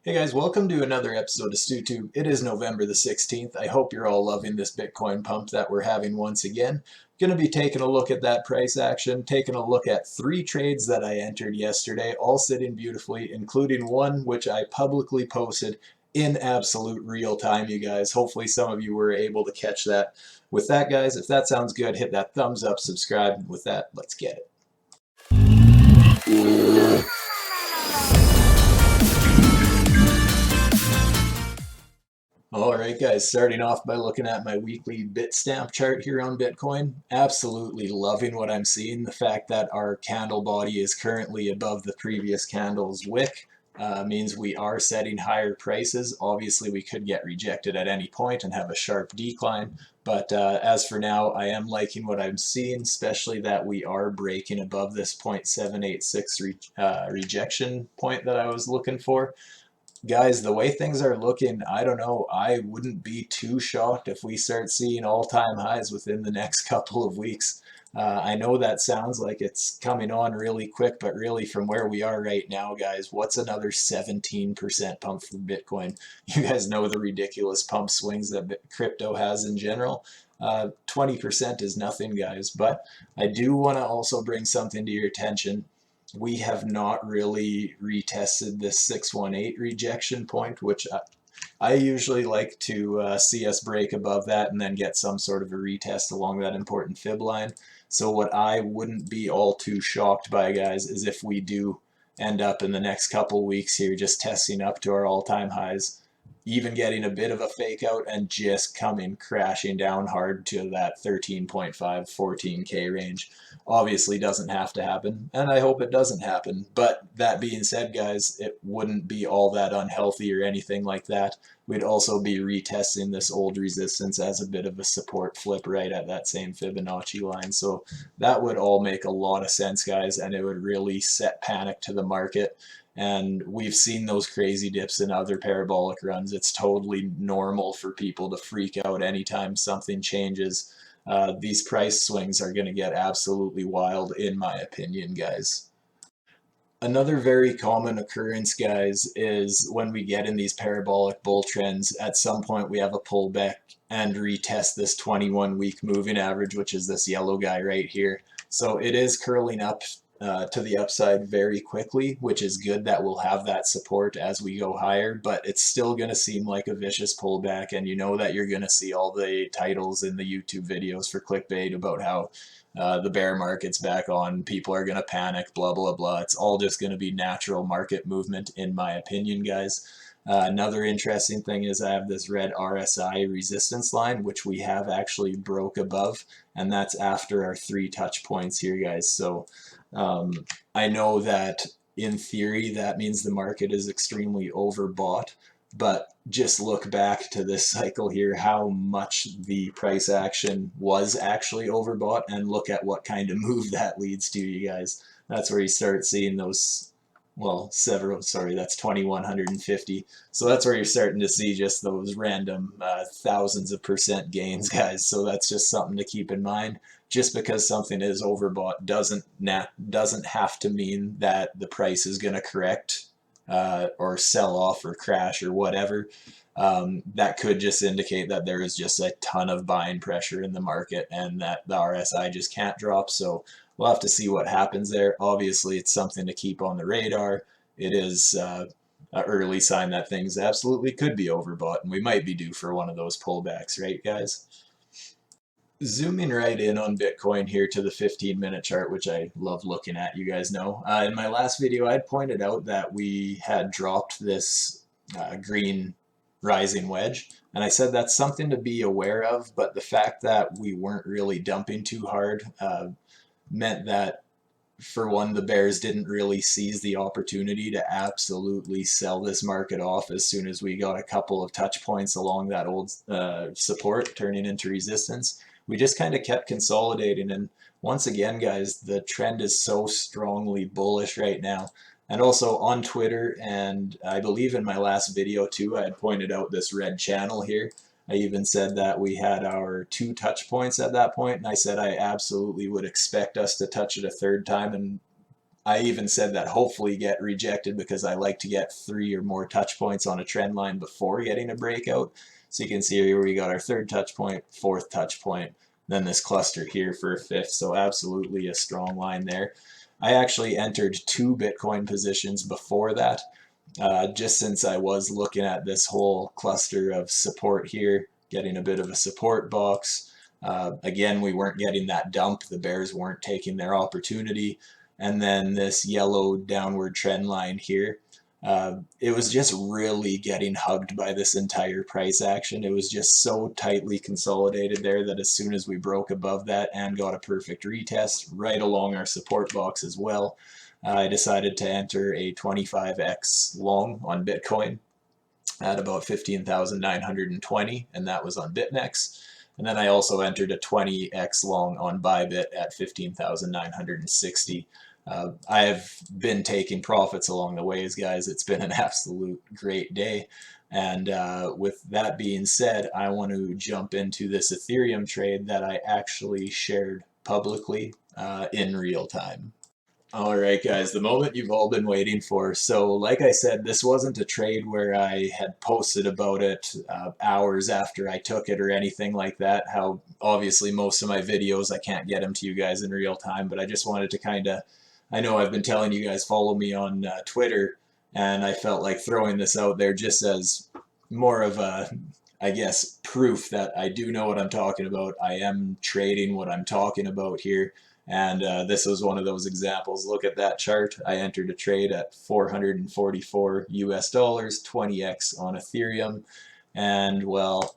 Hey guys, welcome to another episode of StuTube. It is November the 16th. I hope you're all loving this Bitcoin pump that we're having once again. Going to be taking a look at that price action, taking a look at 3 trades that I entered yesterday, all sitting beautifully, including one which I publicly posted in absolute real time, you guys. Hopefully some of you were able to catch that. With that, guys, if that sounds good, hit that thumbs up, subscribe. With that, let's get it. Alright guys, starting off by looking at my weekly Bitstamp chart here on Bitcoin. Absolutely loving what I'm seeing. The fact that our candle body is currently above the previous candle's wick means we are setting higher prices. Obviously we could get rejected at any point and have a sharp decline, but as for now I am liking what I'm seeing, especially that we are breaking above this 0.786 rejection point that I was looking for. Guys, the way things are looking, I don't know, I wouldn't be too shocked if we start seeing all-time highs within the next couple of weeks. I know that sounds like it's coming on really quick, but really from where we are right now, guys, what's another 17% pump for Bitcoin? You guys know the ridiculous pump swings that crypto has in general. 20% is nothing, guys, but I do want to also bring something to your attention. We have not really retested this 618 rejection point, which I usually like to see us break above that and then get some sort of a retest along that important fib line. So what I wouldn't be all too shocked by, guys, is if we do end up in the next couple weeks here just testing up to our all-time highs, even getting a bit of a fake out and just coming crashing down hard to that 13.5, 14K range. Obviously doesn't have to happen, and I hope it doesn't happen. But that being said, guys, it wouldn't be all that unhealthy or anything like that. We'd also be retesting this old resistance as a bit of a support flip right at that same Fibonacci line. So that would all make a lot of sense, guys, and it would really set panic to the market. And we've seen those crazy dips in other parabolic runs. It's totally normal for people to freak out anytime something changes. These price swings are going to get absolutely wild, in my opinion, guys. Another very common occurrence, guys, is when we get in these parabolic bull trends, at some point we have a pullback and retest this 21-week moving average, which is this yellow guy right here. So it is curling up to the upside very quickly, which is good that we'll have that support as we go higher, but it's still going to seem like a vicious pullback, and you know that you're going to see all the titles in the YouTube videos for clickbait about how the bear market's back on, people are going to panic, blah, blah, blah. It's all just going to be natural market movement, in my opinion, guys. Another interesting thing is I have this red RSI resistance line, which we have actually broke above, and that's after our 3 touch points here, guys. So I know that in theory that means the market is extremely overbought, but just look back to this cycle here, how much the price action was actually overbought, and look at what kind of move that leads to, you guys. That's where you start seeing those, well, sorry, that's 2150. So that's where you're starting to see just those random thousands of percent gains, guys. So that's just something to keep in mind. Just because something is overbought doesn't have to mean that the price is going to correct or sell off or crash or whatever. That could just indicate that there is just a ton of buying pressure in the market and that the RSI just can't drop. So we'll have to see what happens there. Obviously, it's something to keep on the radar. It is an early sign that things absolutely could be overbought, and we might be due for one of those pullbacks, right, guys? Zooming right in on Bitcoin here to the 15-minute chart, which I love looking at, you guys know. In my last video, I had pointed out that we had dropped this green rising wedge, and I said that's something to be aware of, but the fact that we weren't really dumping too hard meant that, for one, the bears didn't really seize the opportunity to absolutely sell this market off as soon as we got a couple of touch points along that old support turning into resistance. We just kind of kept consolidating, and once again, guys, the trend is so strongly bullish right now. And also on Twitter, and I believe in my last video too, I had pointed out this red channel here. I even said that we had our 2 touch points at that point, and I said I absolutely would expect us to touch it a third time and I even said that hopefully get rejected because I like to get 3 or more touch points on a trend line before getting a breakout. So you can see here we got our third touch point, fourth touch point, then this cluster here for a fifth. So absolutely a strong line there. I actually entered 2 Bitcoin positions before that, just since I was looking at this whole cluster of support here, getting a bit of a support box. Again, we weren't getting that dump. The bears weren't taking their opportunity. And then this yellow downward trend line here. It was just really getting hugged by this entire price action. It was just so tightly consolidated there that as soon as we broke above that and got a perfect retest right along our support box as well, I decided to enter a 25x long on Bitcoin at about 15,920, and that was on BitMEX. And then I also entered a 20x long on Bybit at 15,960. I have been taking profits along the ways, guys. It's been an absolute great day. And with that being said, I want to jump into this Ethereum trade that I actually shared publicly in real time. All right, guys, the moment you've all been waiting for. So, like I said, this wasn't a trade where I had posted about it hours after I took it or anything like that. How obviously most of my videos, I can't get them to you guys in real time, but I just wanted to kind of, I know I've been telling you guys follow me on Twitter, and I felt like throwing this out there just as more of a, I guess, proof that I do know what I'm talking about. I am trading what I'm talking about here. And this was one of those examples. Look at that chart. I entered a trade at 444 US dollars, 20x on Ethereum. And well,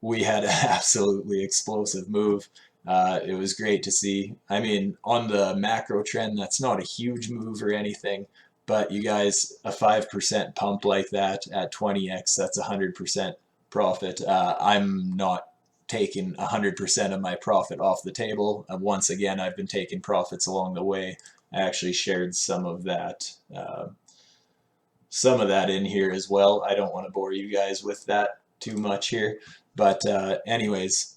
we had an absolutely explosive move. It was great to see. I mean, on the macro trend, that's not a huge move or anything, but you guys, a 5% pump like that at 20x, that's 100% profit. I'm not taking 100% of my profit off the table. Once again, I've been taking profits along the way. I actually shared some of that in here as well. I don't want to bore you guys with that too much here, but anyways,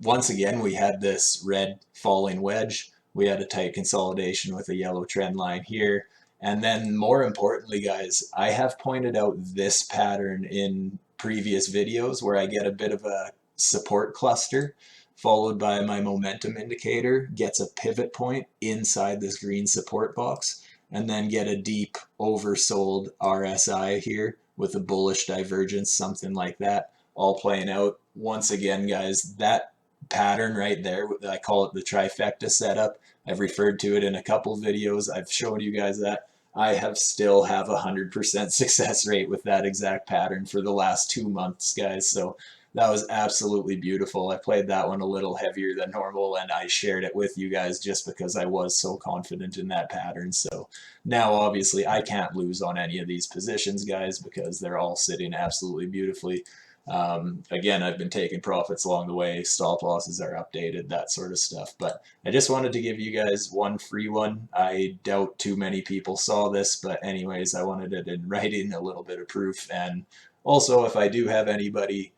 once again, we had this red falling wedge. We had a tight consolidation with a yellow trend line here. And then more importantly, guys, I have pointed out this pattern in previous videos where I get a bit of a support cluster followed by my momentum indicator gets a pivot point inside this green support box, and then get a deep oversold RSI here with a bullish divergence, something like that, all playing out. Once again, guys, that pattern right there, I call it the trifecta setup. I've referred to it in a couple videos. I've showed you guys that. I have still have 100% success rate with that exact pattern for the last 2 months, guys. So that was absolutely beautiful. I played that one a little heavier than normal, and I shared it with you guys just because I was so confident in that pattern. So now, obviously, I can't lose on any of these positions, guys, because they're all sitting absolutely beautifully. Again, I've been taking profits along the way. Stop losses are updated, that sort of stuff. But I just wanted to give you guys one free one. I doubt too many people saw this, but anyways, I wanted it in writing, a little bit of proof. And also, if I do have anybody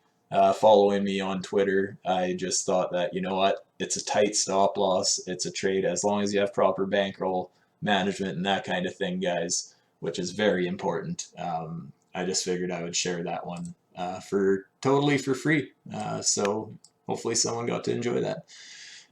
following me on Twitter, I just thought that, you know what, it's a tight stop loss. It's a trade as long as you have proper bankroll management and that kind of thing, guys, which is very important. I just figured I would share that one for totally for free. So hopefully someone got to enjoy that.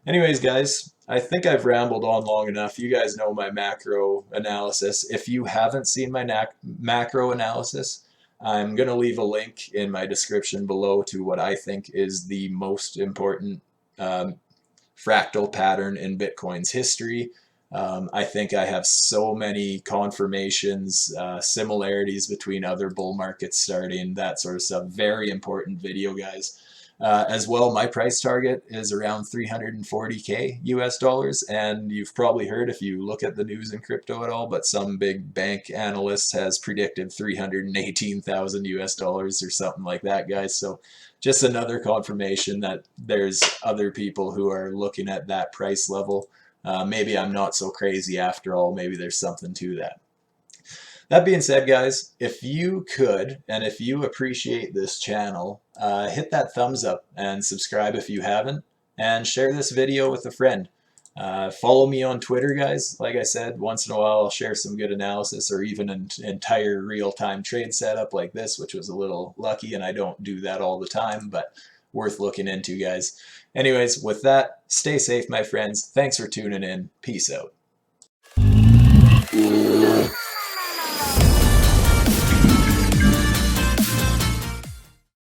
Anyways, guys, I think I've rambled on long enough. You guys know my macro analysis. If you haven't seen my macro analysis, I'm going to leave a link in my description below to what I think is the most important fractal pattern in Bitcoin's history. I think I have so many confirmations, similarities between other bull markets starting, that sort of stuff. Very important video, guys. As well, my price target is around 340K US dollars, and you've probably heard if you look at the news in crypto at all, but some big bank analyst has predicted 318,000 US dollars or something like that, guys. So just another confirmation that there's other people who are looking at that price level. Maybe I'm not so crazy after all. Maybe there's something to that. That being said, guys, if you could, and if you appreciate this channel, hit that thumbs up and subscribe if you haven't, and share this video with a friend. Follow me on Twitter, guys. Like I said, once in a while I'll share some good analysis or even an entire real-time trade setup like this, which was a little lucky, and I don't do that all the time, but worth looking into, guys. Anyways, with that, stay safe, my friends. Thanks for tuning in. Peace out.